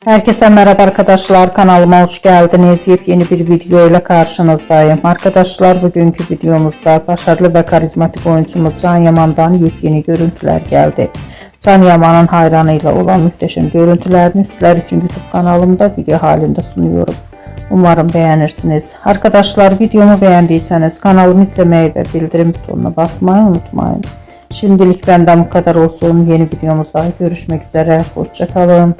Herkese merhaba arkadaşlar, kanalıma hoş geldiniz. Yepyeni bir video ile karşınızdayım. Arkadaşlar, bugünkü videomuzda başarılı ve karizmatik oyuncumuz Can Yaman'dan yepyeni görüntüler geldi. Can Yaman'ın hayranıyla olan muhteşem görüntülerini sizler için YouTube kanalımda video halinde sunuyorum. Umarım beğenirsiniz. Arkadaşlar, videomu beğendiyseniz kanalımı izlemeyi ve bildirim butonuna basmayı unutmayın. Şimdilik benden bu kadar olsun. Yeni videomuzda görüşmek üzere. Hoşça kalın.